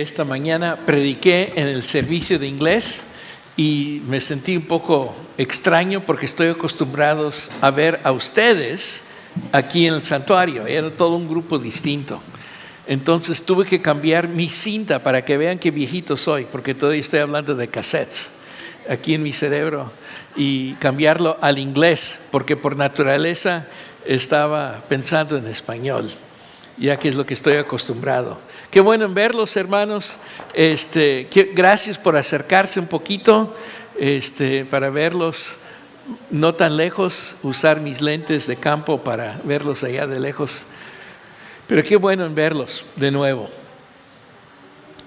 Esta mañana prediqué en el servicio de inglés y me sentí un poco extraño porque estoy acostumbrado a ver a ustedes aquí en el santuario. Era todo un grupo distinto. Entonces tuve que cambiar mi cinta para que vean qué viejito soy, porque todavía estoy hablando de cassettes aquí en mi cerebro, y cambiarlo al inglés, porque por naturaleza estaba pensando en español, ya que es lo que estoy acostumbrado. Qué bueno en verlos, hermanos. Gracias por acercarse un poquito para verlos no tan lejos, usar mis lentes de campo para verlos allá de lejos. Pero qué bueno en verlos de nuevo.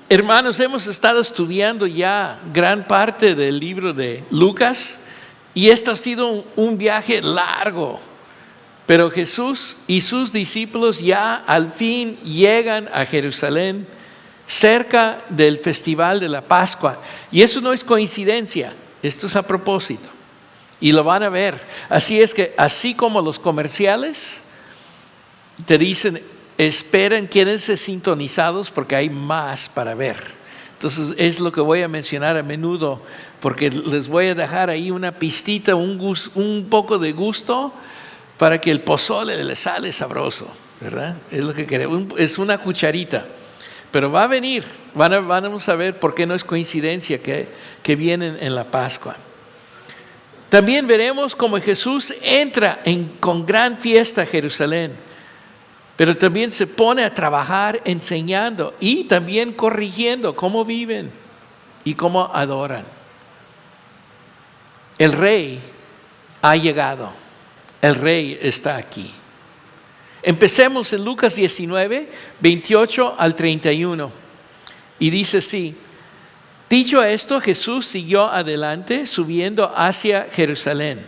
Hermanos, hemos estado estudiando ya gran parte del libro de Lucas y este ha sido un viaje largo. Pero Jesús y sus discípulos ya al fin llegan a Jerusalén, cerca del festival de la Pascua. Y eso no es coincidencia, esto es a propósito. Y lo van a ver. Así es que, así como los comerciales te dicen, esperen, quédense sintonizados porque hay más para ver. Entonces es lo que voy a mencionar a menudo, porque les voy a dejar ahí una pistita, un poco de gusto, para que el pozole le sale sabroso, ¿verdad? Es lo que queremos, es una cucharita. Pero va a venir, vamos a ver por qué no es coincidencia que vienen en la Pascua. También veremos cómo Jesús entra con gran fiesta a Jerusalén, pero también se pone a trabajar enseñando y también corrigiendo cómo viven y cómo adoran. El rey ha llegado. El rey está aquí. Empecemos en Lucas 19, 28 al 31. Y dice así: dicho esto, Jesús siguió adelante, subiendo hacia Jerusalén.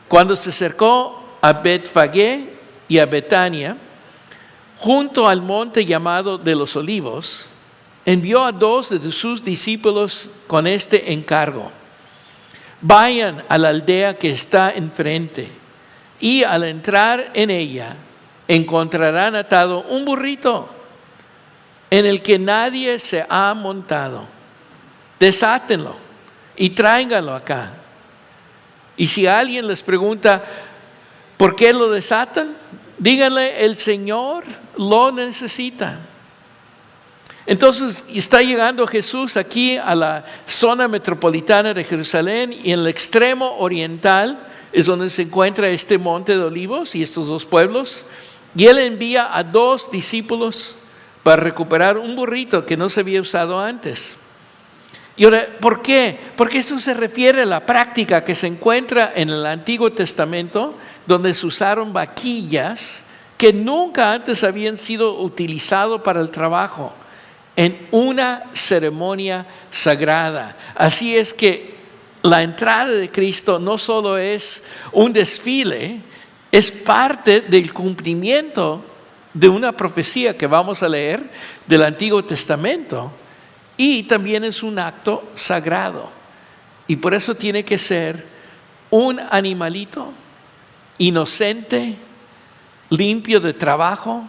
Cuando se acercó a Betfagé y a Betania, junto al monte llamado de los Olivos, envió a 2 de sus discípulos con este encargo: vayan a la aldea que está enfrente, y al entrar en ella encontrarán atado un burrito en el que nadie se ha montado. Desátenlo y tráiganlo acá. Y si alguien les pregunta ¿por qué lo desatan?, díganle: el Señor lo necesita. Entonces está llegando Jesús aquí a la zona metropolitana de Jerusalén, y en el extremo oriental es donde se encuentra este monte de olivos y estos 2 pueblos. Y Él envía a 2 discípulos para recuperar un burrito que no se había usado antes. Y ahora, ¿por qué? Porque esto se refiere a la práctica que se encuentra en el Antiguo Testamento, donde se usaron vaquillas que nunca antes habían sido utilizadas para el trabajo, en una ceremonia sagrada. Así es que la entrada de Cristo no solo es un desfile, es parte del cumplimiento de una profecía que vamos a leer del Antiguo Testamento, y también es un acto sagrado. Y por eso tiene que ser un animalito inocente, limpio de trabajo,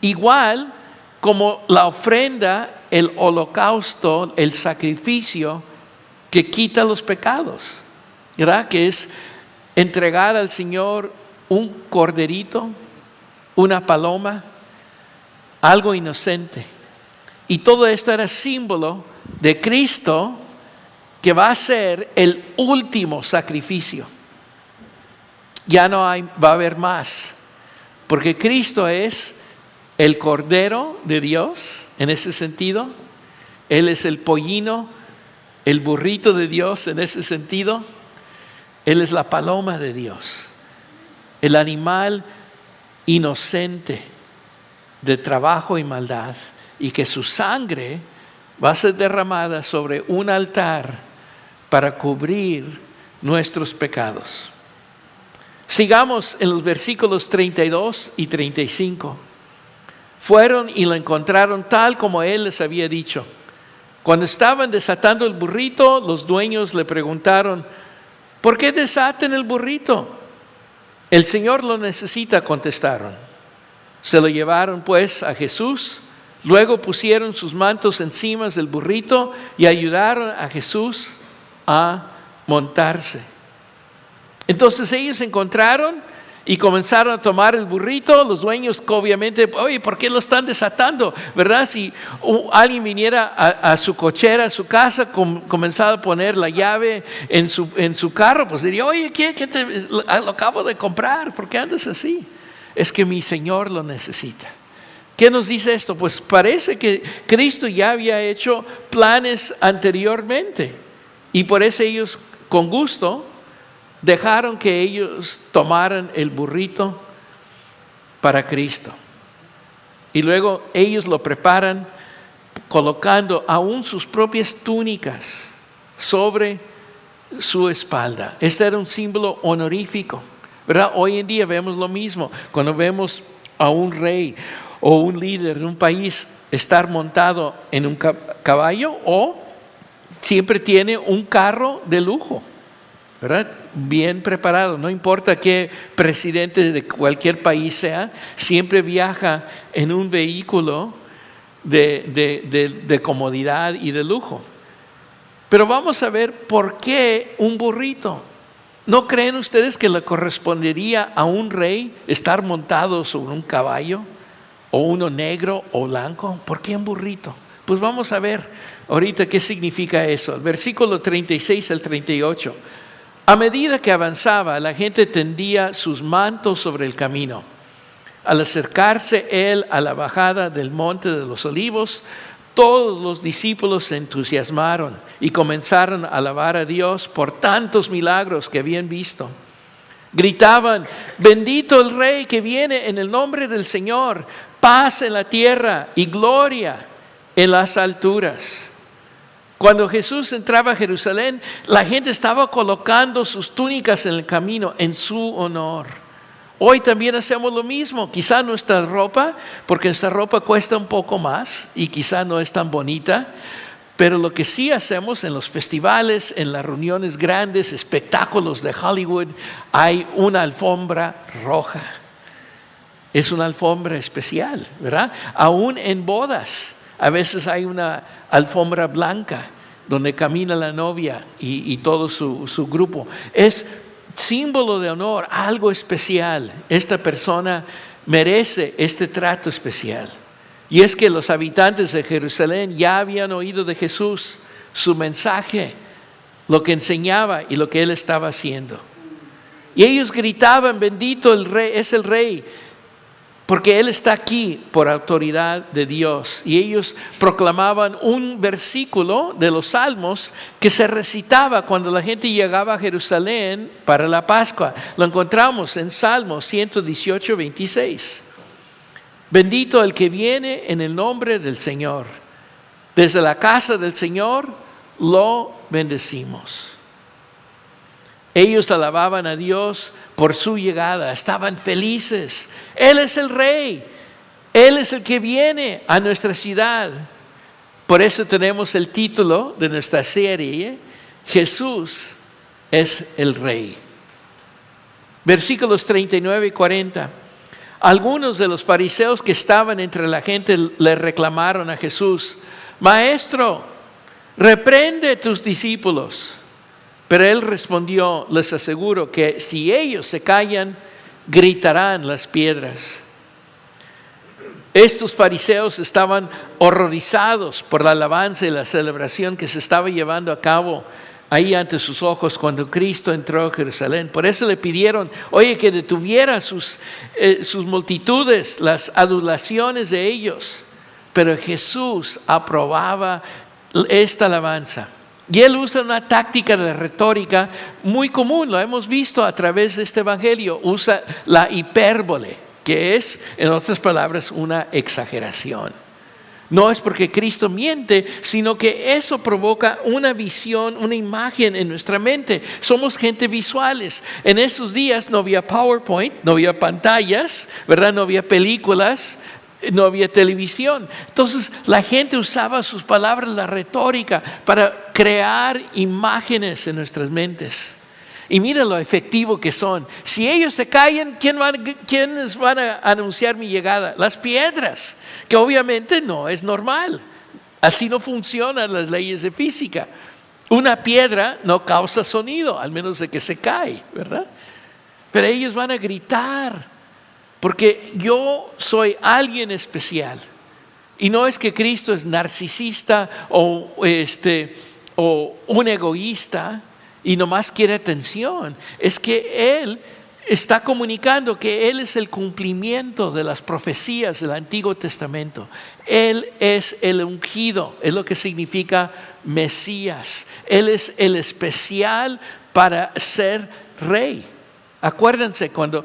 igual como la ofrenda, el holocausto, el sacrificio que quita los pecados, ¿verdad? Que es entregar al Señor un corderito, una paloma, algo inocente. Y todo esto era símbolo de Cristo, que va a ser el último sacrificio. Ya no va a haber más, porque Cristo es el Cordero de Dios en ese sentido. Él es el pollino, el burrito de Dios en ese sentido. Él es la paloma de Dios, el animal inocente de trabajo y maldad, y que su sangre va a ser derramada sobre un altar para cubrir nuestros pecados. Sigamos en los versículos 32 y 35. Fueron y lo encontraron tal como Él les había dicho. Cuando estaban desatando el burrito, los dueños le preguntaron: ¿por qué desaten el burrito? El Señor lo necesita, contestaron. Se lo llevaron pues a Jesús, Luego pusieron sus mantos encima del burrito y ayudaron a Jesús a montarse. Entonces ellos se encontraron y comenzaron a tomar el burrito. Los dueños obviamente, oye, ¿por qué lo están desatando? ¿Verdad? Si alguien viniera a su cochera, a su casa, comenzaba a poner la llave en su carro, pues diría, oye, lo acabo de comprar, ¿por qué andas así? Es que mi Señor lo necesita. ¿Qué nos dice esto? Pues parece que Cristo ya había hecho planes anteriormente y por eso ellos con gusto dejaron que ellos tomaran el burrito para Cristo. Y luego ellos lo preparan colocando aún sus propias túnicas sobre su espalda. Este era un símbolo honorífico, ¿verdad? Hoy en día vemos lo mismo. Cuando vemos a un rey o un líder de un país estar montado en un caballo, o siempre tiene un carro de lujo, ¿verdad? Bien preparado. No importa qué presidente de cualquier país sea, siempre viaja en un vehículo de comodidad y de lujo. Pero vamos a ver por qué un burrito. ¿No creen ustedes que le correspondería a un rey estar montado sobre un caballo? ¿O uno negro o blanco? ¿Por qué un burrito? Pues vamos a ver ahorita qué significa eso. El versículo 36 al 38. A medida que avanzaba, la gente tendía sus mantos sobre el camino. Al acercarse él a la bajada del monte de los olivos, todos los discípulos se entusiasmaron y comenzaron a alabar a Dios por tantos milagros que habían visto. Gritaban, bendito el Rey que viene en el nombre del Señor, paz en la tierra y gloria en las alturas. Cuando Jesús entraba a Jerusalén, la gente estaba colocando sus túnicas en el camino en su honor. Hoy también hacemos lo mismo. Quizá nuestra ropa, porque nuestra ropa cuesta un poco más y quizá no es tan bonita, pero lo que sí hacemos en los festivales, en las reuniones grandes, espectáculos de Hollywood, hay una alfombra roja. Es una alfombra especial, ¿verdad? Aún en bodas, a veces hay una alfombra blanca donde camina la novia y todo su grupo. Es símbolo de honor, algo especial. Esta persona merece este trato especial. Y es que los habitantes de Jerusalén ya habían oído de Jesús, su mensaje, lo que enseñaba y lo que él estaba haciendo. Y ellos gritaban, bendito el Rey, es el Rey, porque él está aquí por autoridad de Dios. Y ellos proclamaban un versículo de los Salmos que se recitaba cuando la gente llegaba a Jerusalén para la Pascua. Lo encontramos en Salmos 118, 26. Bendito el que viene en el nombre del Señor. Desde la casa del Señor lo bendecimos. Ellos alababan a Dios por su llegada, estaban felices. Él es el Rey, Él es el que viene a nuestra ciudad. Por eso tenemos el título de nuestra serie, Jesús es el Rey. Versículos 39 y 40. Algunos de los fariseos que estaban entre la gente le reclamaron a Jesús, Maestro, reprende a tus discípulos. Pero él respondió, les aseguro que si ellos se callan, gritarán las piedras. Estos fariseos estaban horrorizados por la alabanza y la celebración que se estaba llevando a cabo ahí ante sus ojos cuando Cristo entró a Jerusalén. Por eso le pidieron, oye, que detuviera sus multitudes, las adulaciones de ellos. Pero Jesús aprobaba esta alabanza. Y él usa una táctica de retórica muy común, lo hemos visto a través de este evangelio. Usa la hipérbole, que es, en otras palabras, una exageración. No es porque Cristo miente, sino que eso provoca una visión, una imagen en nuestra mente. Somos gente visuales. En esos días no había PowerPoint, no había pantallas, ¿verdad? No había películas, no había televisión. Entonces la gente usaba sus palabras, la retórica, para crear imágenes en nuestras mentes. Y mira lo efectivo que son. Si ellos se callan, ¿quiénes van a anunciar mi llegada? Las piedras, que obviamente no es normal. Así no funcionan las leyes de física. Una piedra no causa sonido, al menos de que se cae, ¿verdad? Pero ellos van a gritar, porque yo soy alguien especial. Y no es que Cristo es narcisista o un egoísta y nomás quiere atención. Es que Él está comunicando que Él es el cumplimiento de las profecías del Antiguo Testamento. Él es el ungido, es lo que significa Mesías. Él es el especial para ser rey. Acuérdense, cuando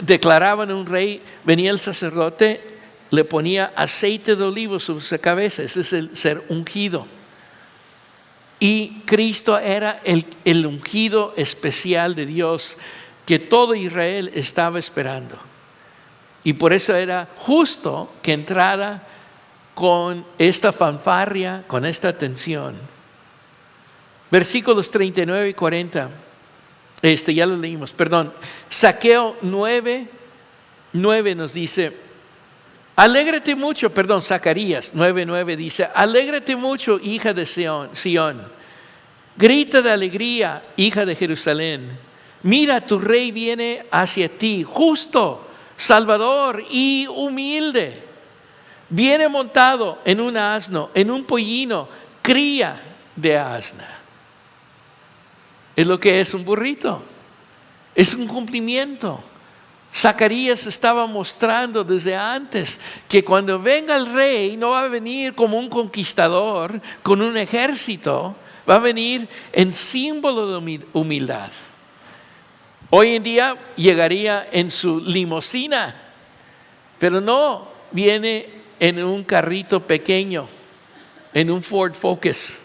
declaraban un rey, venía el sacerdote, le ponía aceite de olivo sobre su cabeza. Ese es el ser ungido. Y Cristo era el ungido especial de Dios que todo Israel estaba esperando. Y por eso era justo que entrara con esta fanfarria, con esta atención. Versículos 39 y 40. Ya lo leímos, perdón. Zaqueo 9 nos dice: alégrate mucho, Zacarías 9:9 dice: alégrate mucho, hija de Sión. Grita de alegría, hija de Jerusalén. Mira, tu rey viene hacia ti, justo, salvador y humilde. Viene montado en un asno, en un pollino, cría de asna. Es lo que es un burrito. Es un cumplimiento. Zacarías estaba mostrando desde antes que cuando venga el rey no va a venir como un conquistador con un ejército, va a venir en símbolo de humildad. Hoy en día llegaría en su limusina, pero no viene en un carrito pequeño, en un Ford Focus.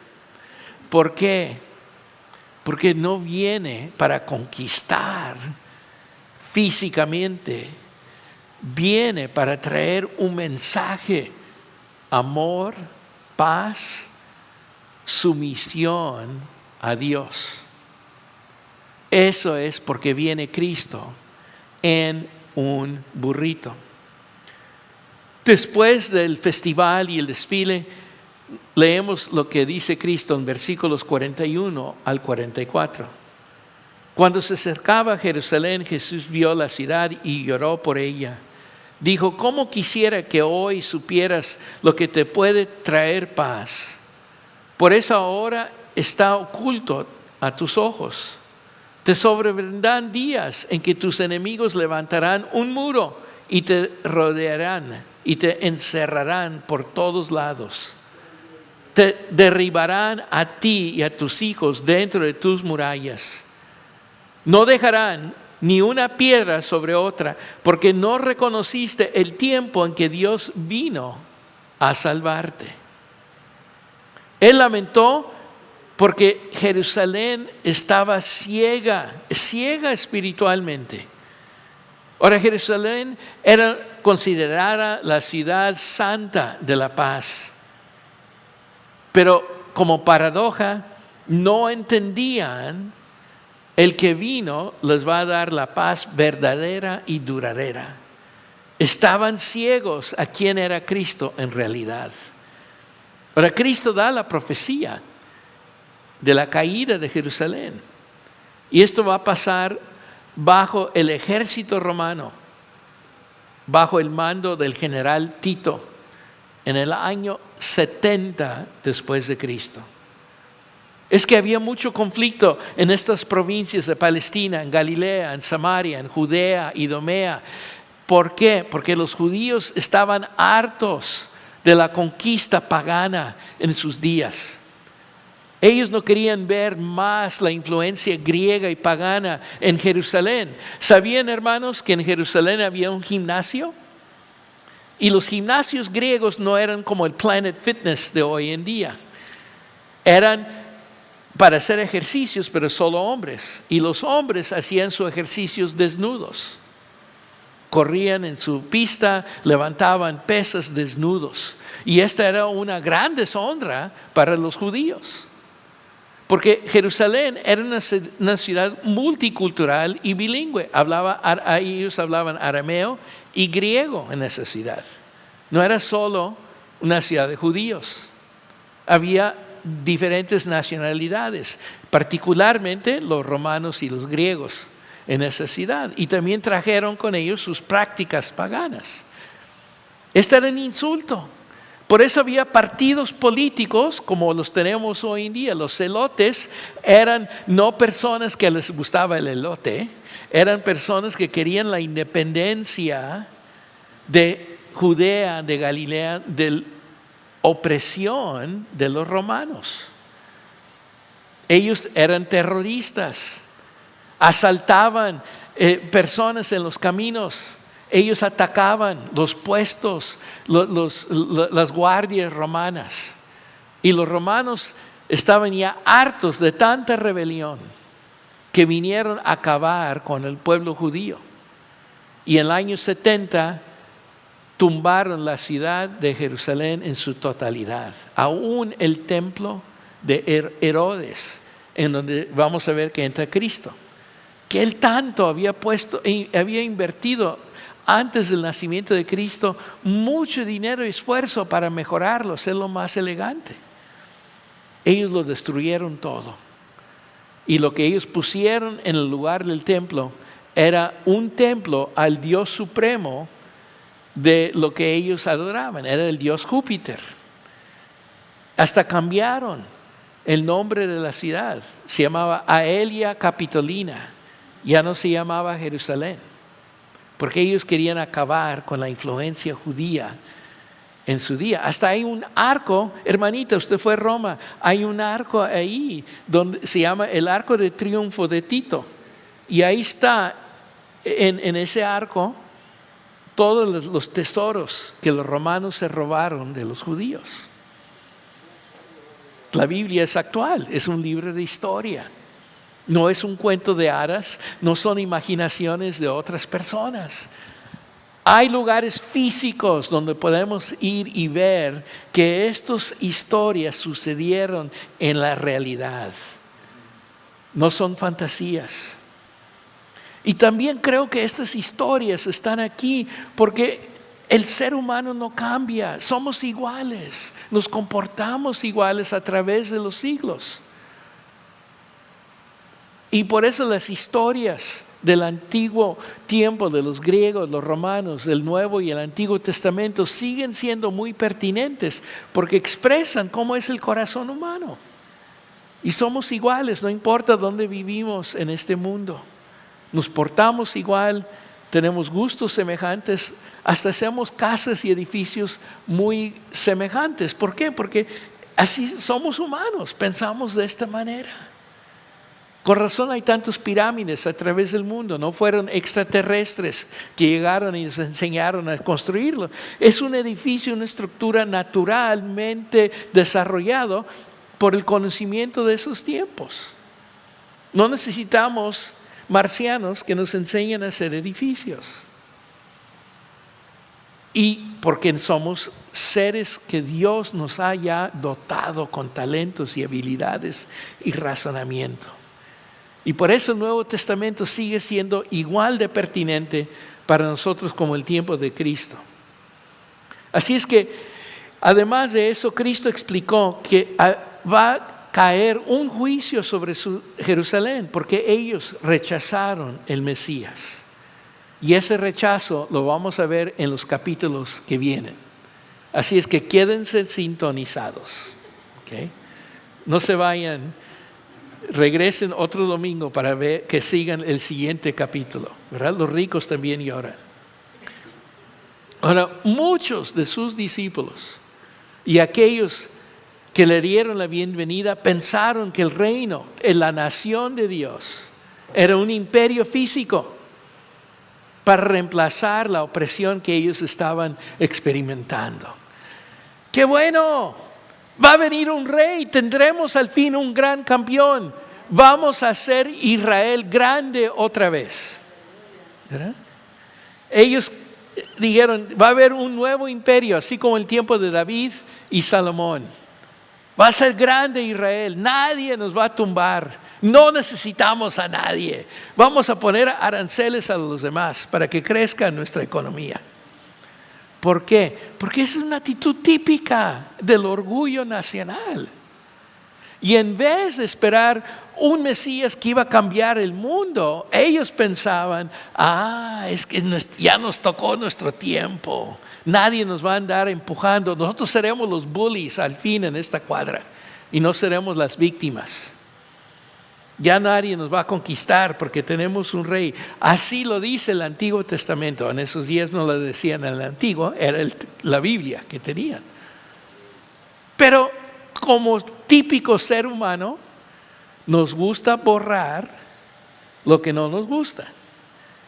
¿Por qué? Porque no viene para conquistar físicamente, viene para traer un mensaje: amor, paz, sumisión a Dios. Eso es porque viene Cristo en un burrito. Después del festival y el desfile, leemos lo que dice Cristo en versículos 41 al 44. Cuando se acercaba a Jerusalén, Jesús vio la ciudad y lloró por ella. Dijo: ¿cómo quisiera que hoy supieras lo que te puede traer paz? Por esa hora está oculto a tus ojos. Te sobrevendrán días en que tus enemigos levantarán un muro y te rodearán y te encerrarán por todos lados. Te derribarán a ti y a tus hijos dentro de tus murallas. No dejarán ni una piedra sobre otra, porque no reconociste el tiempo en que Dios vino a salvarte. Él lamentó porque Jerusalén estaba ciega espiritualmente. Ahora, Jerusalén era considerada la ciudad santa de la paz. Pero como paradoja, no entendían el que vino les va a dar la paz verdadera y duradera. Estaban ciegos a quién era Cristo en realidad. Ahora, Cristo da la profecía de la caída de Jerusalén. Y esto va a pasar bajo el ejército romano, bajo el mando del general Tito, en el año 70 después de Cristo. Es que había mucho conflicto en estas provincias de Palestina, en Galilea, en Samaria, en Judea, Idumea. ¿Por qué? Porque los judíos estaban hartos de la conquista pagana en sus días. Ellos no querían ver más la influencia griega y pagana en Jerusalén. ¿Sabían, hermanos, que en Jerusalén había un gimnasio? Y los gimnasios griegos no eran como el Planet Fitness de hoy en día. Eran para hacer ejercicios, pero solo hombres. Y los hombres hacían sus ejercicios desnudos. Corrían en su pista, levantaban pesas desnudos. Y esta era una gran deshonra para los judíos. Porque Jerusalén era una ciudad multicultural y bilingüe. Ellos hablaban arameo y griego en esa ciudad. No era solo una ciudad de judíos. Había diferentes nacionalidades, particularmente los romanos y los griegos en esa ciudad. Y también trajeron con ellos sus prácticas paganas. Este era un insulto. Por eso había partidos políticos como los tenemos hoy en día. Los celotes eran no personas que les gustaba el elote, eran personas que querían la independencia de Judea, de Galilea, de la opresión de los romanos. Ellos eran terroristas, asaltaban personas en los caminos. Ellos atacaban los puestos, las guardias romanas. Y los romanos estaban ya hartos de tanta rebelión que vinieron a acabar con el pueblo judío. Y en el año 70 tumbaron la ciudad de Jerusalén en su totalidad. Aún el templo de Herodes, en donde vamos a ver que entra Cristo. Que él tanto había invertido antes del nacimiento de Cristo mucho dinero y esfuerzo para mejorarlo, hacerlo más elegante. Ellos lo destruyeron todo. Y lo que ellos pusieron en el lugar del templo era un templo al Dios supremo de lo que ellos adoraban. Era el Dios Júpiter. Hasta cambiaron el nombre de la ciudad. Se llamaba Aelia Capitolina. Ya no se llamaba Jerusalén. Porque ellos querían acabar con la influencia judía en su día. Hasta hay un arco, hermanita, usted fue a Roma, hay un arco ahí donde se llama el Arco de Triunfo de Tito. Y ahí está, en ese arco, todos los tesoros que los romanos se robaron de los judíos. La Biblia es actual, es un libro de historia. No es un cuento de hadas, no son imaginaciones de otras personas. Hay lugares físicos donde podemos ir y ver que estas historias sucedieron en la realidad. No son fantasías. Y también creo que estas historias están aquí porque el ser humano no cambia, somos iguales, nos comportamos iguales a través de los siglos. Y por eso las historias del antiguo tiempo, de los griegos, los romanos, del Nuevo y el Antiguo Testamento siguen siendo muy pertinentes porque expresan cómo es el corazón humano. Y somos iguales, no importa dónde vivimos en este mundo. Nos portamos igual, tenemos gustos semejantes, hasta hacemos casas y edificios muy semejantes. ¿Por qué? Porque así somos humanos, pensamos de esta manera. Con razón hay tantas pirámides a través del mundo. No fueron extraterrestres que llegaron y nos enseñaron a construirlo. Es un edificio, una estructura naturalmente desarrollado por el conocimiento de esos tiempos. No necesitamos marcianos que nos enseñen a hacer edificios. Y porque somos seres que Dios nos haya dotado con talentos y habilidades y razonamiento. Y por eso el Nuevo Testamento sigue siendo igual de pertinente para nosotros como el tiempo de Cristo. Así es que, además de eso, Cristo explicó que va a caer un juicio sobre Jerusalén, porque ellos rechazaron el Mesías. Y ese rechazo lo vamos a ver en los capítulos que vienen. Así es que quédense sintonizados. ¿Okay? No se vayan. Regresen otro domingo para ver que sigan el siguiente capítulo, ¿verdad? Los ricos también lloran. Ahora, muchos de sus discípulos y aquellos que le dieron la bienvenida pensaron que el reino, la nación de Dios, era un imperio físico para reemplazar la opresión que ellos estaban experimentando. ¡Qué bueno! Va a venir un rey, tendremos al fin un gran campeón. Vamos a hacer Israel grande otra vez. ¿Verdad? Ellos dijeron, va a haber un nuevo imperio, así como el tiempo de David y Salomón. Va a ser grande Israel, nadie nos va a tumbar. No necesitamos a nadie. Vamos a poner aranceles a los demás para que crezca nuestra economía. ¿Por qué? Porque esa es una actitud típica del orgullo nacional. Y en vez de esperar un Mesías que iba a cambiar el mundo, ellos pensaban, es que ya nos tocó nuestro tiempo. Nadie nos va a andar empujando. Nosotros seremos los bullies al fin en esta cuadra y no seremos las víctimas. Ya nadie nos va a conquistar porque tenemos un rey. Así lo dice el Antiguo Testamento. En esos días no lo decían en el Antiguo, era la Biblia que tenían. Pero como típico ser humano, nos gusta borrar lo que no nos gusta.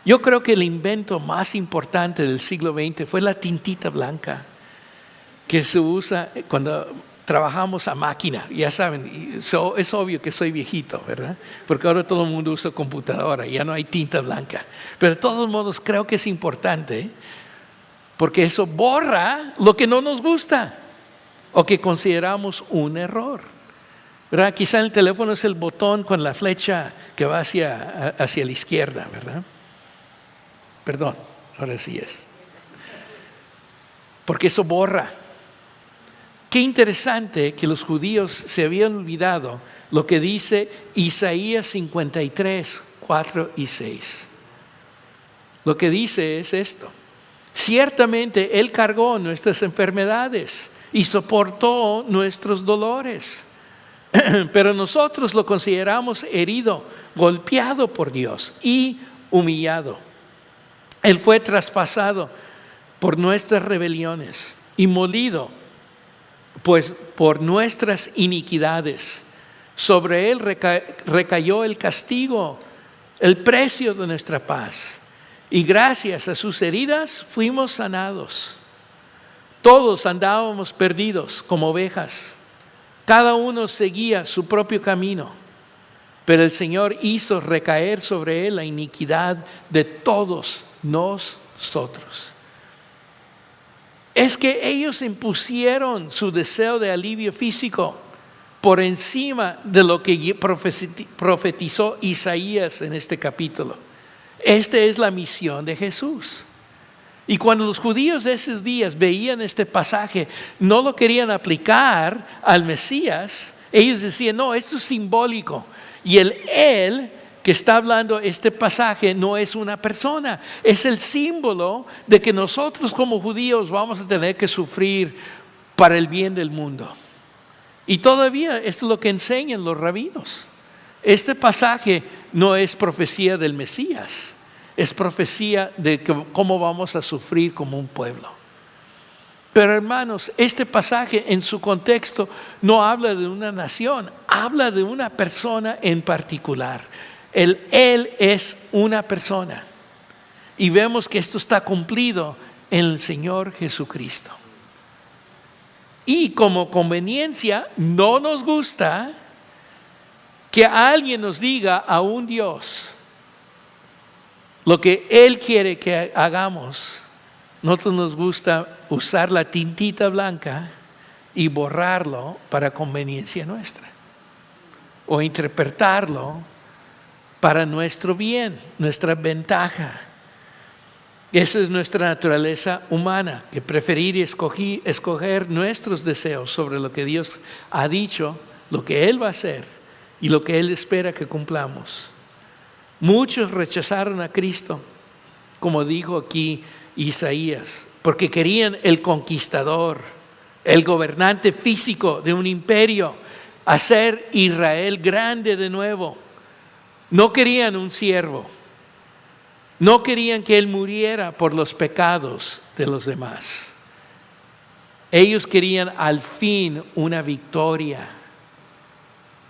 Yo creo que el invento más importante del siglo XX fue la tintita blanca, que se usa cuando trabajamos a máquina. Ya saben, es obvio que soy viejito, ¿verdad? Porque ahora todo el mundo usa computadora, ya no hay tinta blanca. Pero de todos modos creo que es importante, porque eso borra lo que no nos gusta o que consideramos un error, ¿verdad? Quizá en el teléfono es el botón con la flecha que va hacia la izquierda, ¿verdad? Perdón, ahora sí es. Porque eso borra. Qué interesante que los judíos se habían olvidado lo que dice Isaías 53, 4 y 6. Lo que dice es esto: ciertamente Él cargó nuestras enfermedades y soportó nuestros dolores, pero nosotros lo consideramos herido, golpeado por Dios y humillado. Él fue traspasado por nuestras rebeliones y molido pues por nuestras iniquidades. Sobre Él recayó el castigo, el precio de nuestra paz, y gracias a sus heridas fuimos sanados. Todos andábamos perdidos como ovejas, cada uno seguía su propio camino, pero el Señor hizo recaer sobre Él la iniquidad de todos nosotros. Es que ellos impusieron su deseo de alivio físico por encima de lo que profetizó Isaías en este capítulo. Esta es la misión de Jesús. Y cuando los judíos de esos días veían este pasaje, no lo querían aplicar al Mesías. Ellos decían, no, esto es simbólico. Y Él que está hablando este pasaje no es una persona, es el símbolo de que nosotros como judíos vamos a tener que sufrir para el bien del mundo. Y todavía esto es lo que enseñan los rabinos. Este pasaje no es profecía del Mesías, es profecía de cómo vamos a sufrir como un pueblo. Pero hermanos, este pasaje en su contexto no habla de una nación, habla de una persona en particular. Él es una persona. Y vemos que esto está cumplido en el Señor Jesucristo. Y como conveniencia, no nos gusta que alguien nos diga a un Dios lo que Él quiere que hagamos. Nosotros nos gusta usar la tintita blanca y borrarlo para conveniencia nuestra, o interpretarlo para nuestro bien, nuestra ventaja. Esa es nuestra naturaleza humana, que preferir y escoger nuestros deseos sobre lo que Dios ha dicho, lo que Él va a hacer y lo que Él espera que cumplamos. Muchos rechazaron a Cristo, como dijo aquí Isaías, porque querían el conquistador, el gobernante físico de un imperio, hacer Israel grande de nuevo. No querían un siervo, no querían que Él muriera por los pecados de los demás. Ellos querían al fin una victoria.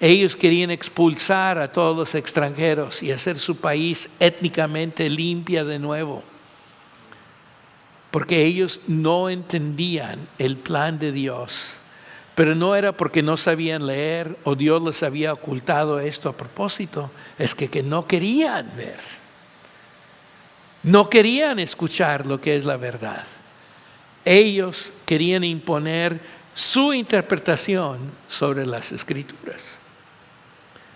Ellos querían expulsar a todos los extranjeros y hacer su país étnicamente limpia de nuevo. Porque ellos no entendían el plan de Dios. Pero no era porque no sabían leer o Dios les había ocultado esto a propósito. Es que no querían ver. No querían escuchar lo que es la verdad. Ellos querían imponer su interpretación sobre las Escrituras.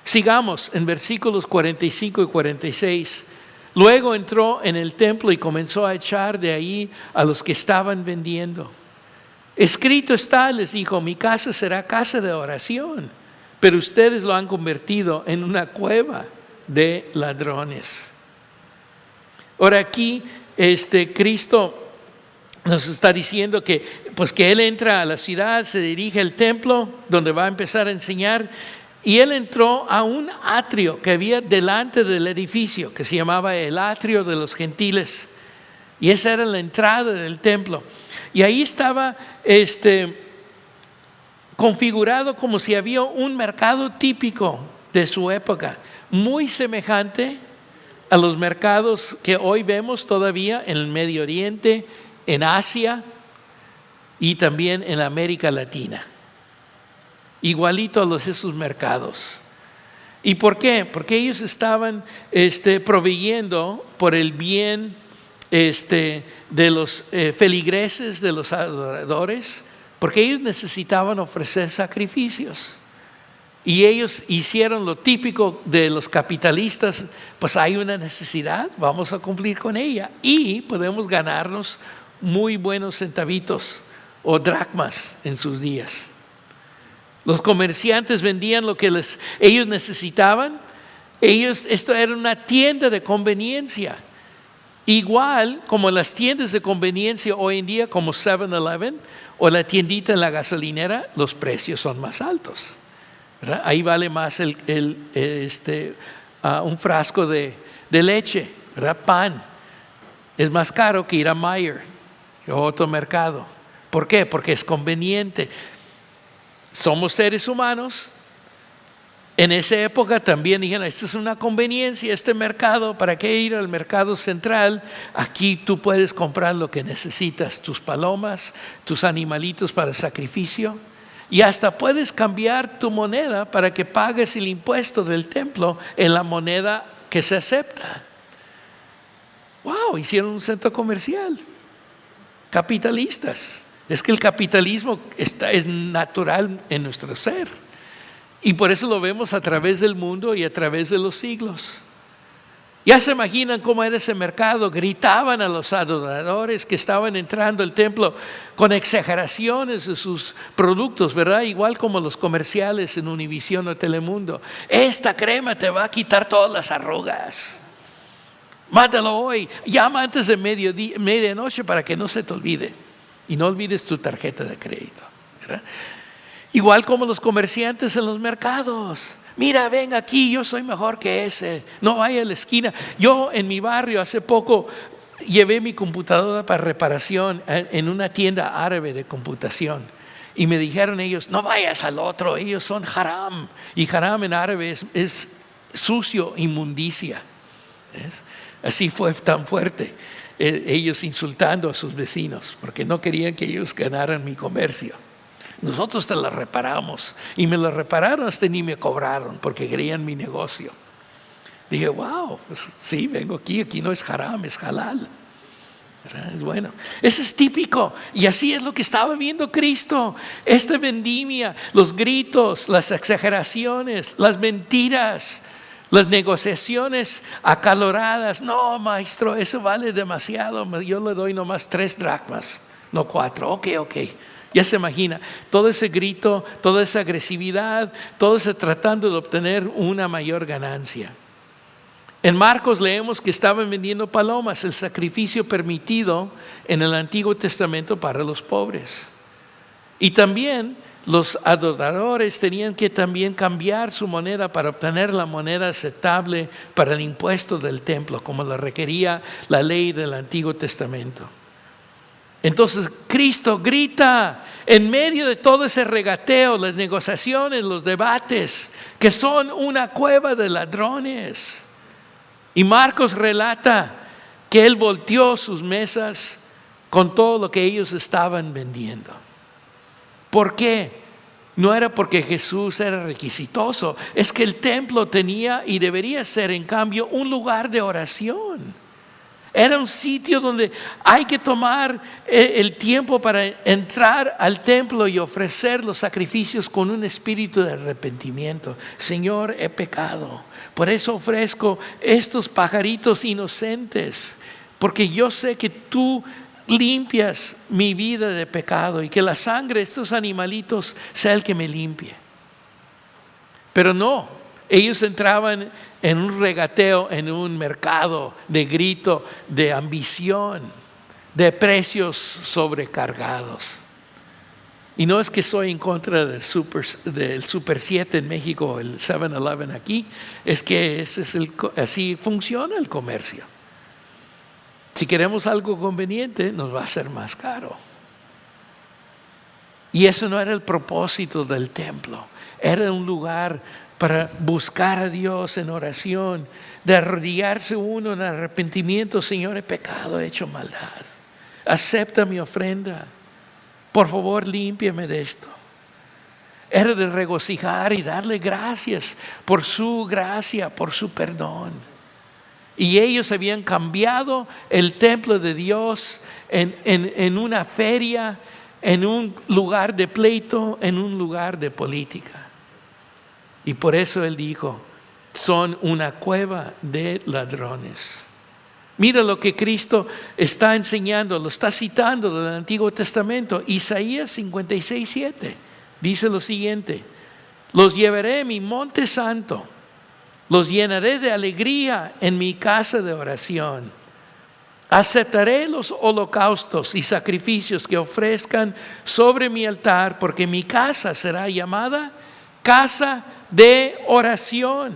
Sigamos en versículos 45 y 46. Luego entró en el templo y comenzó a echar de ahí a los que estaban vendiendo. Escrito está, les dijo, mi casa será casa de oración, pero ustedes lo han convertido en una cueva de ladrones. Ahora aquí Cristo nos está diciendo que Él entra a la ciudad, se dirige al templo donde va a empezar a enseñar, y Él entró a un atrio que había delante del edificio, que se llamaba el atrio de los gentiles, y esa era la entrada del templo. Y ahí estaba configurado como si había un mercado típico de su época, muy semejante a los mercados que hoy vemos todavía en el Medio Oriente, en Asia y también en América Latina. Igualito a esos mercados. ¿Y por qué? Porque ellos estaban proveyendo por el bien de los feligreses, de los adoradores, porque ellos necesitaban ofrecer sacrificios. Y ellos hicieron lo típico de los capitalistas, pues hay una necesidad, vamos a cumplir con ella y podemos ganarnos muy buenos centavitos o dracmas en sus días. Los comerciantes vendían lo que ellos necesitaban. Esto era una tienda de conveniencia. Igual como las tiendas de conveniencia hoy en día, como 7-Eleven o la tiendita en la gasolinera, los precios son más altos, ¿verdad? Ahí vale más un frasco de leche, ¿verdad? Pan. Es más caro que ir a Meijer o otro mercado. ¿Por qué? Porque es conveniente. Somos seres humanos. En esa época también dijeron, esto es una conveniencia, este mercado, ¿para qué ir al mercado central? Aquí tú puedes comprar lo que necesitas, tus palomas, tus animalitos para sacrificio, y hasta puedes cambiar tu moneda para que pagues el impuesto del templo en la moneda que se acepta. ¡Wow! Hicieron un centro comercial. Capitalistas. Es que el capitalismo es natural en nuestro ser. Y por eso lo vemos a través del mundo y a través de los siglos. Ya se imaginan cómo era ese mercado. Gritaban a los adoradores que estaban entrando al templo con exageraciones de sus productos, ¿verdad? Igual como los comerciales en Univisión o Telemundo. Esta crema te va a quitar todas las arrugas. Mátalo hoy. Llama antes de medianoche para que no se te olvide. Y no olvides tu tarjeta de crédito, ¿verdad? Igual como los comerciantes en los mercados. Mira, ven aquí, yo soy mejor que ese. No vaya a la esquina. Yo en mi barrio hace poco llevé mi computadora para reparación en una tienda árabe de computación. Y me dijeron ellos, no vayas al otro, ellos son haram. Y haram en árabe es sucio, inmundicia. ¿Ves? Así fue tan fuerte. Ellos insultando a sus vecinos porque no querían que ellos ganaran mi comercio. Nosotros te la reparamos, y me la repararon hasta ni me cobraron porque querían mi negocio. Dije, wow, pues sí, vengo aquí no es haram, es halal. Es bueno. Eso es típico, y así es lo que estaba viendo Cristo. Esta vendimia, los gritos, las exageraciones, las mentiras, las negociaciones acaloradas. No, maestro, eso vale demasiado, yo le doy nomás 3 dracmas, no 4. Ok. Ya se imagina, todo ese grito, toda esa agresividad, todo ese tratando de obtener una mayor ganancia. En Marcos leemos que estaban vendiendo palomas, el sacrificio permitido en el Antiguo Testamento para los pobres. Y también los adoradores tenían que también cambiar su moneda para obtener la moneda aceptable para el impuesto del templo, como lo requería la ley del Antiguo Testamento. Entonces Cristo grita en medio de todo ese regateo, las negociaciones, los debates, que son una cueva de ladrones. Y Marcos relata que Él volteó sus mesas con todo lo que ellos estaban vendiendo. ¿Por qué? No era porque Jesús era requisitoso, es que el templo tenía y debería ser en cambio un lugar de oración. Era un sitio donde hay que tomar el tiempo para entrar al templo y ofrecer los sacrificios con un espíritu de arrepentimiento. Señor, he pecado. Por eso ofrezco estos pajaritos inocentes, porque yo sé que tú limpias mi vida de pecado y que la sangre de estos animalitos sea el que me limpie. Pero no, ellos entraban en un regateo, en un mercado de grito, de ambición, de precios sobrecargados. Y no es que soy en contra del Super 7 en México, el 7-Eleven aquí, es que así funciona el comercio. Si queremos algo conveniente, nos va a ser más caro. Y eso no era el propósito del templo. Era un lugar para buscar a Dios en oración, de arrodillarse uno en arrepentimiento. Señor, he pecado, he hecho maldad. Acepta mi ofrenda. Por favor, límpiame de esto. Era de regocijar y darle gracias por su gracia, por su perdón. Y ellos habían cambiado el templo de Dios en una feria, en un lugar de pleito, en un lugar de política. Y por eso Él dijo, son una cueva de ladrones. Mira lo que Cristo está enseñando, lo está citando del Antiguo Testamento. Isaías 56:7 dice lo siguiente: los llevaré a mi monte santo, los llenaré de alegría en mi casa de oración. Aceptaré los holocaustos y sacrificios que ofrezcan sobre mi altar, porque mi casa será llamada casa de oración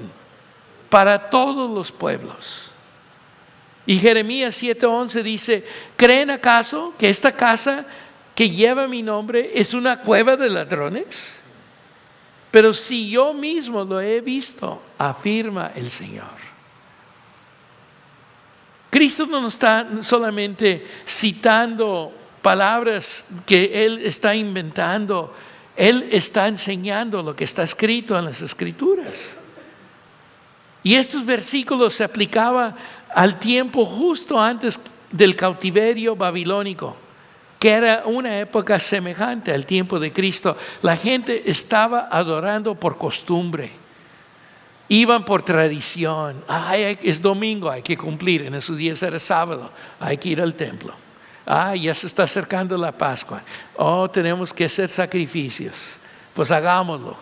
para todos los pueblos. Y Jeremías 7:11 dice: ¿creen acaso que esta casa que lleva mi nombre es una cueva de ladrones? Pero si yo mismo lo he visto, afirma el Señor. Cristo no nos está solamente citando palabras que Él está inventando. Él está enseñando lo que está escrito en las Escrituras. Y estos versículos se aplicaban al tiempo justo antes del cautiverio babilónico, que era una época semejante al tiempo de Cristo. La gente estaba adorando por costumbre, iban por tradición. Es domingo, hay que cumplir. En esos días era sábado, hay que ir al templo. Ya se está acercando la Pascua. Tenemos que hacer sacrificios. Pues hagámoslo.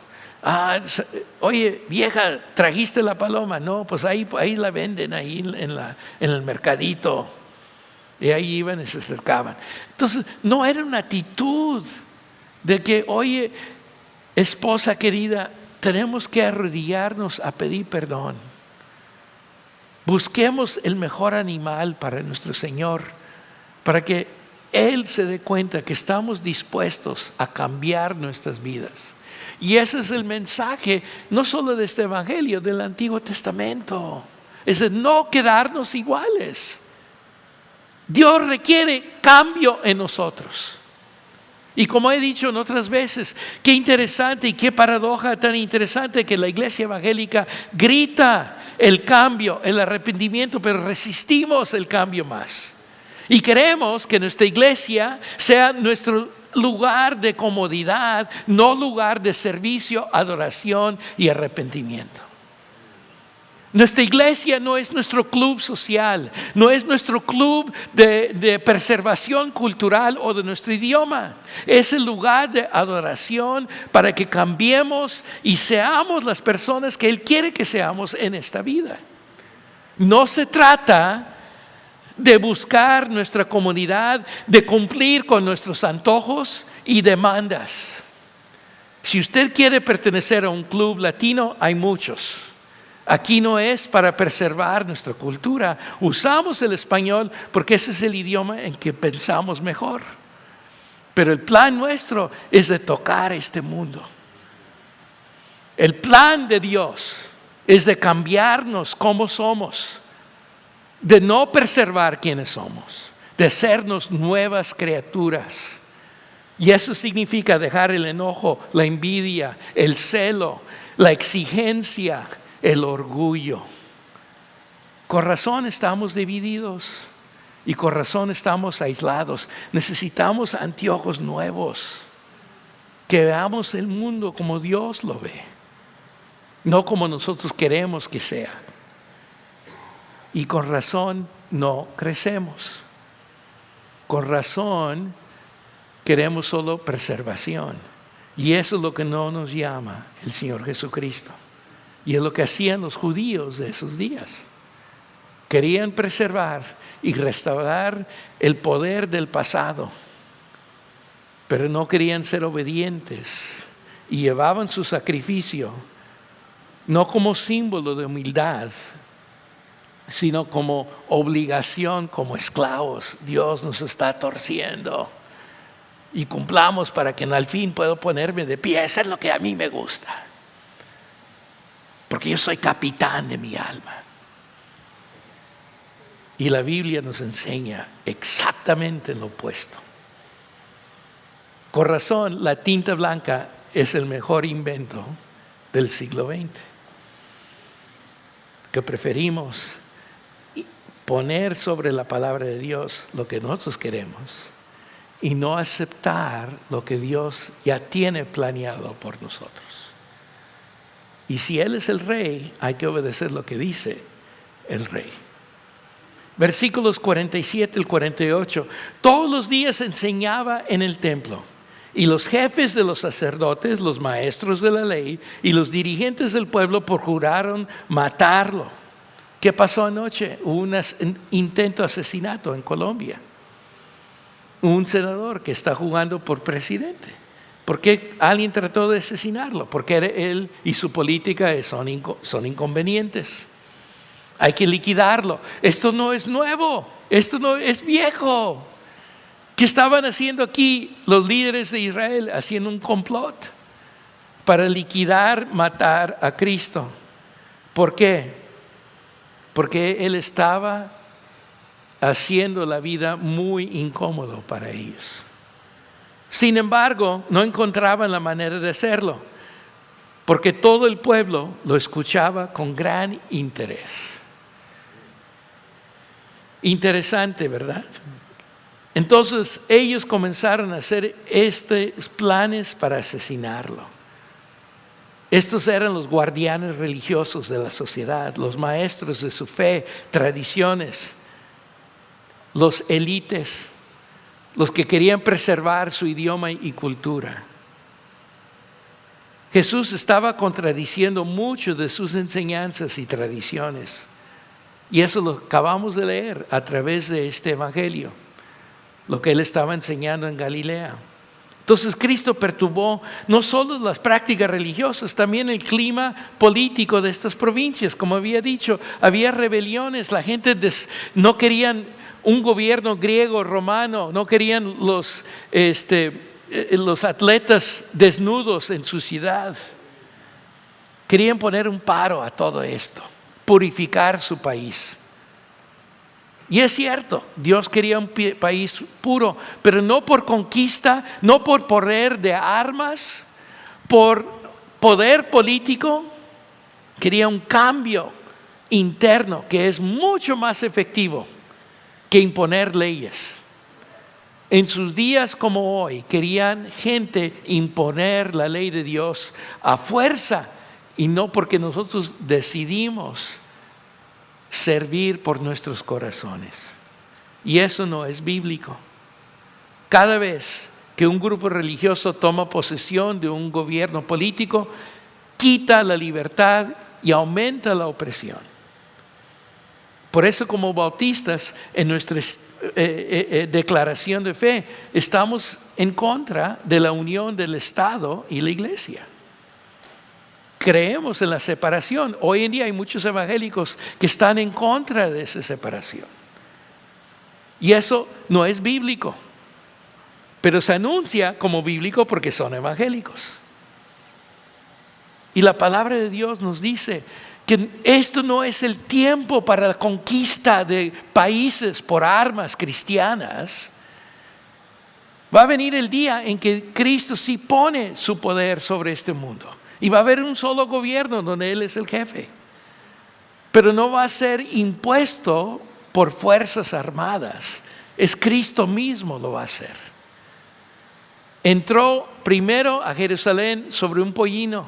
Oye, vieja, ¿trajiste la paloma? No, pues ahí la venden, ahí en el mercadito. Y ahí iban y se acercaban. Entonces, no era una actitud de que, oye, esposa querida, tenemos que arrodillarnos a pedir perdón. Busquemos el mejor animal para nuestro Señor, para que Él se dé cuenta que estamos dispuestos a cambiar nuestras vidas. Y ese es el mensaje, no solo de este evangelio, del Antiguo Testamento. Es de no quedarnos iguales. Dios requiere cambio en nosotros. Y como he dicho en otras veces, qué interesante y qué paradoja tan interesante que la iglesia evangélica grita el cambio, el arrepentimiento, pero resistimos el cambio más. Y queremos que nuestra iglesia sea nuestro lugar de comodidad, no lugar de servicio, adoración y arrepentimiento. Nuestra iglesia no es nuestro club social, no es nuestro club de preservación cultural o de nuestro idioma. Es el lugar de adoración para que cambiemos y seamos las personas que Él quiere que seamos en esta vida. No se trata de buscar nuestra comunidad, de cumplir con nuestros antojos y demandas. Si usted quiere pertenecer a un club latino, hay muchos. Aquí no es para preservar nuestra cultura. Usamos el español porque ese es el idioma en que pensamos mejor. Pero el plan nuestro es de tocar este mundo. El plan de Dios es de cambiarnos como somos, de no preservar quienes somos, de sernos nuevas criaturas. Y eso significa dejar el enojo, la envidia, el celo, la exigencia, el orgullo. Con razón estamos divididos. Y con razón estamos aislados. Necesitamos anteojos nuevos. Que veamos el mundo como Dios lo ve. No como nosotros queremos que sea. Y con razón no crecemos. Con razón queremos solo preservación. Y eso es lo que no nos llama el Señor Jesucristo. Y es lo que hacían los judíos de esos días. Querían preservar y restaurar el poder del pasado, pero no querían ser obedientes y llevaban su sacrificio no como símbolo de humildad, sino como obligación, como esclavos. Dios nos está torciendo y cumplamos para que al fin pueda ponerme de pie. Eso es lo que a mí me gusta, porque yo soy capitán de mi alma. Y la Biblia nos enseña exactamente lo opuesto. Con razón, la tinta blanca es el mejor invento del siglo XX. Que preferimos poner sobre la palabra de Dios lo que nosotros queremos y no aceptar lo que Dios ya tiene planeado por nosotros. Y si Él es el rey, hay que obedecer lo que dice el rey. Versículos 47 al 48. Todos los días enseñaba en el templo, y los jefes de los sacerdotes, los maestros de la ley y los dirigentes del pueblo procuraron matarlo. ¿Qué pasó anoche? Hubo un intento de asesinato en Colombia. Un senador que está jugando por presidente. ¿Por qué alguien trató de asesinarlo? Porque él y su política son inconvenientes. Hay que liquidarlo. Esto no es nuevo, esto no es viejo. ¿Qué estaban haciendo aquí los líderes de Israel? Haciendo un complot para liquidar, matar a Cristo. ¿Por qué? Porque Él estaba haciendo la vida muy incómodo para ellos. Sin embargo, no encontraban la manera de hacerlo, porque todo el pueblo lo escuchaba con gran interés. Interesante, ¿verdad? Entonces ellos comenzaron a hacer estos planes para asesinarlo. Estos eran los guardianes religiosos de la sociedad, los maestros de su fe, tradiciones, los élites, los que querían preservar su idioma y cultura. Jesús estaba contradiciendo muchas de sus enseñanzas y tradiciones. Y eso lo acabamos de leer a través de este evangelio, lo que Él estaba enseñando en Galilea. Entonces Cristo perturbó no solo las prácticas religiosas, también el clima político de estas provincias. Como había dicho, había rebeliones, la gente no querían un gobierno griego, romano, no querían los atletas desnudos en su ciudad. Querían poner un paro a todo esto, purificar su país. Y es cierto, Dios quería un país puro, pero no por conquista, no por poder de armas, por poder político. Quería un cambio interno que es mucho más efectivo que imponer leyes. En sus días como hoy, querían gente imponer la ley de Dios a fuerza y no porque nosotros decidimos servir por nuestros corazones. Y eso no es bíblico. Cada vez que un grupo religioso toma posesión de un gobierno político, quita la libertad y aumenta la opresión. Por eso, como bautistas, en nuestra declaración de fe, estamos en contra de la unión del Estado y la iglesia. Creemos en la separación. Hoy en día hay muchos evangélicos que están en contra de esa separación. Y eso no es bíblico. Pero se anuncia como bíblico porque son evangélicos. Y la palabra de Dios nos dice que esto no es el tiempo para la conquista de países por armas cristianas. Va a venir el día en que Cristo sí pone su poder sobre este mundo. Y va a haber un solo gobierno donde Él es el jefe. Pero no va a ser impuesto por fuerzas armadas. Es Cristo mismo lo va a hacer. Entró primero a Jerusalén sobre un pollino.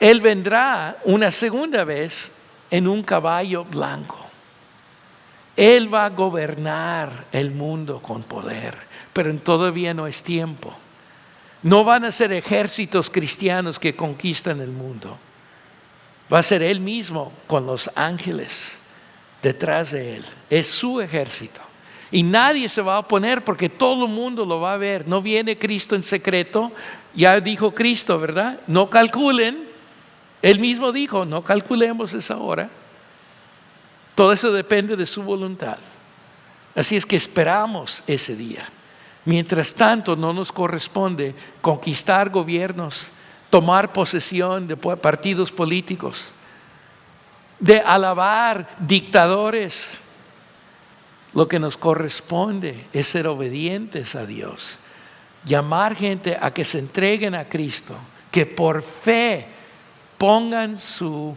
Él vendrá una segunda vez en un caballo blanco. Él va a gobernar el mundo con poder, pero todavía no es tiempo. No van a ser ejércitos cristianos que conquistan el mundo. Va a ser Él mismo con los ángeles detrás de Él. Es su ejército. Y nadie se va a oponer porque todo el mundo lo va a ver. No viene Cristo en secreto. Ya dijo Cristo, ¿verdad? No calculen. Él mismo dijo, no calculemos esa hora. Todo eso depende de su voluntad. Así es que esperamos ese día. Mientras tanto, no nos corresponde conquistar gobiernos, tomar posesión de partidos políticos, de alabar dictadores. Lo que nos corresponde es ser obedientes a Dios, llamar gente a que se entreguen a Cristo, que por fe pongan su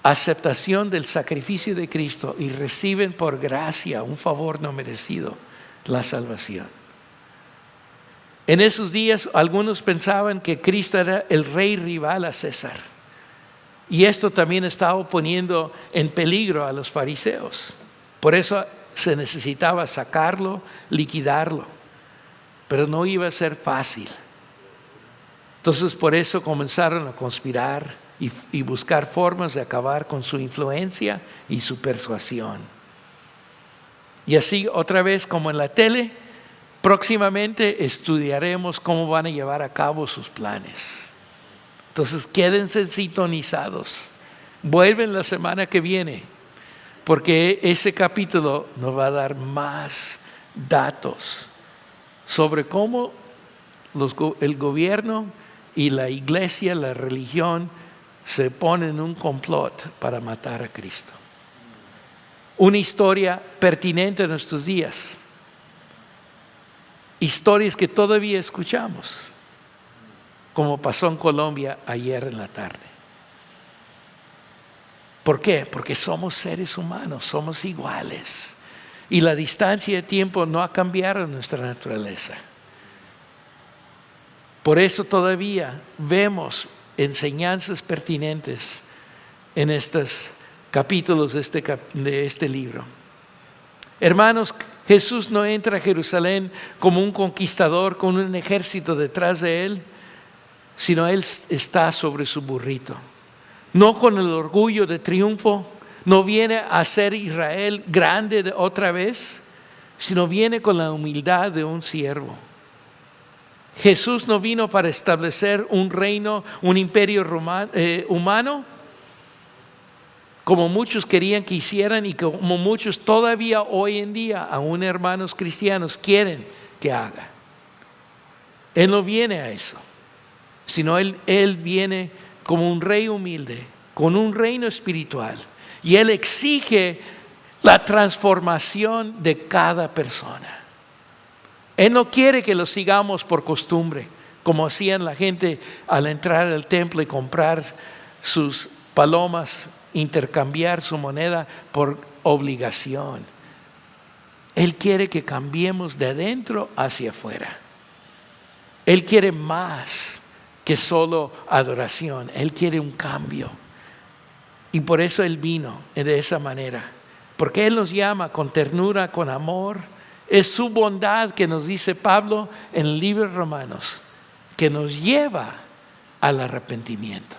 aceptación del sacrificio de Cristo y reciben por gracia un favor no merecido, la salvación. En esos días algunos pensaban que Cristo era el rey rival a César, y esto también estaba poniendo en peligro a los fariseos. Por eso se necesitaba sacarlo, liquidarlo, pero no iba a ser fácil. Entonces por eso comenzaron a conspirar y buscar formas de acabar con su influencia y su persuasión. Y así otra vez, como en la tele, próximamente estudiaremos cómo van a llevar a cabo sus planes. Entonces quédense sintonizados. Vuelven la semana que viene, porque ese capítulo nos va a dar más datos sobre cómo el gobierno y la iglesia, la religión, se ponen en un complot para matar a Cristo. Una historia pertinente a nuestros días. Historias que todavía escuchamos, como pasó en Colombia ayer en la tarde. ¿Por qué? Porque somos seres humanos, somos iguales. Y la distancia de tiempo no ha cambiado nuestra naturaleza. Por eso todavía vemos enseñanzas pertinentes en estos capítulos de este libro. Hermanos, Jesús no entra a Jerusalén como un conquistador con un ejército detrás de Él, sino Él está sobre su burrito. No con el orgullo de triunfo, no viene a hacer Israel grande otra vez, sino viene con la humildad de un siervo. Jesús no vino para establecer un reino, un imperio humano, como muchos querían que hicieran y como muchos todavía hoy en día, aún hermanos cristianos, quieren que haga. Él no viene a eso, sino Él viene como un rey humilde, con un reino espiritual. Y Él exige la transformación de cada persona. Él no quiere que lo sigamos por costumbre, como hacían la gente al entrar al templo y comprar sus palomas, intercambiar su moneda por obligación. Él quiere que cambiemos de adentro hacia afuera. Él quiere más que solo adoración. Él quiere un cambio. Y por eso Él vino de esa manera. Porque Él nos llama con ternura, con amor. Es su bondad que nos dice Pablo en el libro de Romanos, que nos lleva al arrepentimiento.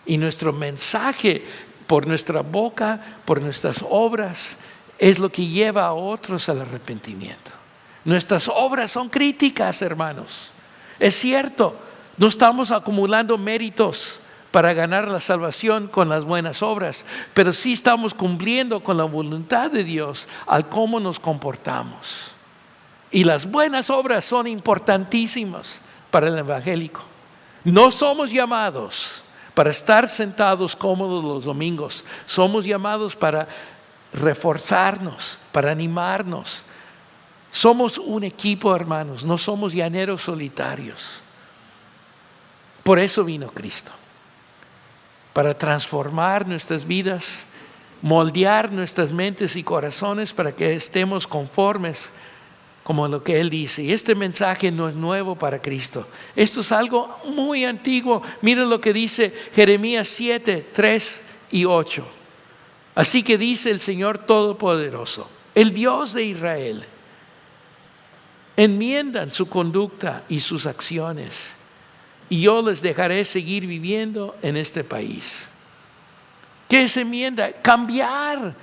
Y nuestro mensaje por nuestra boca, por nuestras obras, es lo que lleva a otros al arrepentimiento. Nuestras obras son críticas, hermanos. Es cierto, no estamos acumulando méritos para ganar la salvación con las buenas obras, pero sí estamos cumpliendo con la voluntad de Dios al cómo nos comportamos. Y las buenas obras son importantísimas para el evangélico. No somos llamados para estar sentados cómodos los domingos. Somos llamados para reforzarnos, para animarnos. Somos un equipo, hermanos, no somos llaneros solitarios. Por eso vino Cristo, para transformar nuestras vidas moldear nuestras mentes y corazones para que estemos conformes como lo que Él dice. Y este mensaje no es nuevo para Cristo. Esto es algo muy antiguo. Mira lo que dice Jeremías 7, 3 y 8. Así que dice el Señor Todopoderoso, el Dios de Israel: enmiendan su conducta y sus acciones, y yo les dejaré seguir viviendo en este país. ¿Qué es enmienda? Cambiar.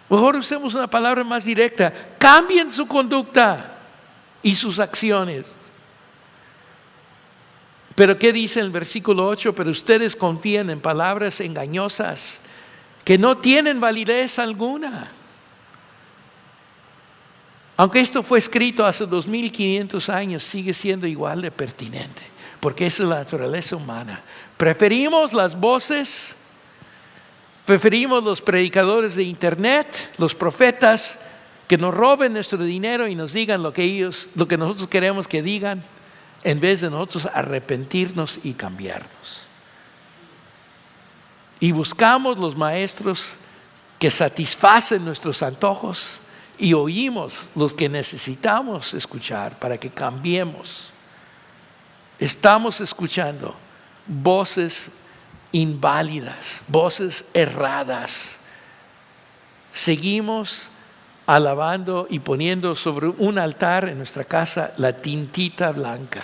Mejor usemos una palabra más directa. Cambien su conducta y sus acciones. Pero ¿qué dice en el versículo 8? Pero ustedes confían en palabras engañosas que no tienen validez alguna. Aunque esto fue escrito hace 2500 años, sigue siendo igual de pertinente, porque esa es la naturaleza humana. Preferimos las voces, preferimos los predicadores de internet, los profetas, que nos roben nuestro dinero y nos digan lo que nosotros queremos que digan, en vez de nosotros arrepentirnos y cambiarnos. Y buscamos los maestros que satisfacen nuestros antojos y oímos los que necesitamos escuchar para que cambiemos. Estamos escuchando voces inválidas, voces erradas. Seguimos alabando y poniendo sobre un altar en nuestra casa la tintita blanca.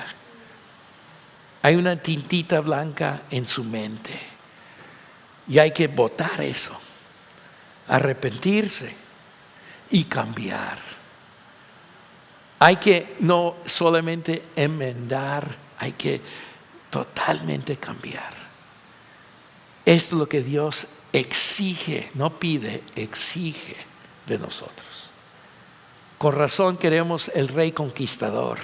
Hay una tintita blanca en su mente y hay que botar eso, arrepentirse y cambiar. Hay que no solamente enmendar, hay que totalmente cambiar. Esto es lo que Dios exige, no pide, exige de nosotros. Con razón queremos el rey conquistador,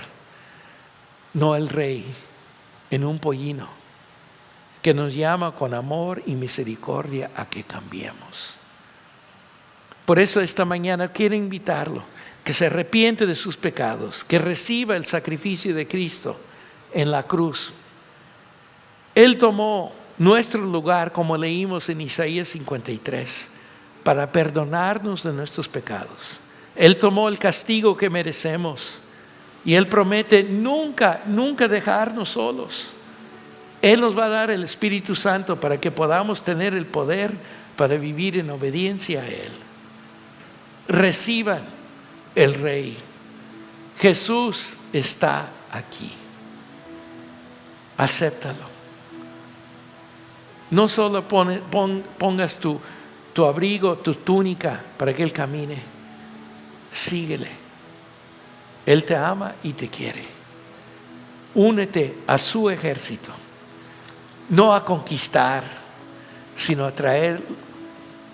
no el rey en un pollino, que nos llama con amor y misericordia a que cambiemos. Por eso esta mañana quiero invitarlo, que se arrepiente de sus pecados, que reciba el sacrificio de Cristo en la cruz. Él tomó nuestro lugar, como leímos en Isaías 53, para perdonarnos de nuestros pecados. Él tomó el castigo que merecemos y Él promete nunca dejarnos solos. Él nos va a dar el Espíritu Santo para que podamos tener el poder para vivir en obediencia a Él. Reciban el Rey. Jesús está aquí. Acéptalo. No solo pongas tu abrigo, tu túnica para que Él camine. Síguele. Él te ama y te quiere. Únete a su ejército. No a conquistar, sino a traer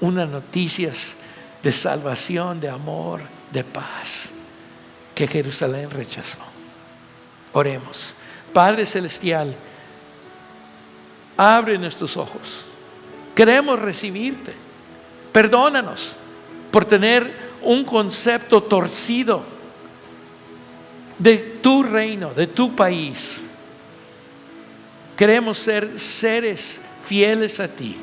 unas noticias de salvación, de amor, de paz que Jerusalén rechazó. Oremos. Padre Celestial, abre nuestros ojos. Queremos recibirte. Perdónanos por tener un concepto torcido de tu reino, de tu país. Queremos ser seres fieles a ti.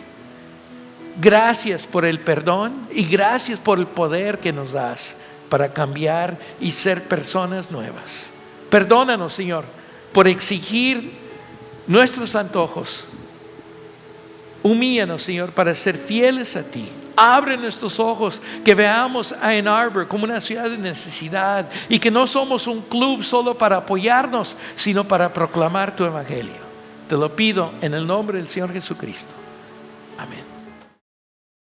Gracias por el perdón y gracias por el poder que nos das para cambiar y ser personas nuevas. Perdónanos, Señor, por exigir nuestros antojos. Humíllanos, Señor, para ser fieles a ti. Abre nuestros ojos, que veamos a Ann Arbor como una ciudad de necesidad y que no somos un club solo para apoyarnos, sino para proclamar tu evangelio. Te lo pido en el nombre del Señor Jesucristo. Amén.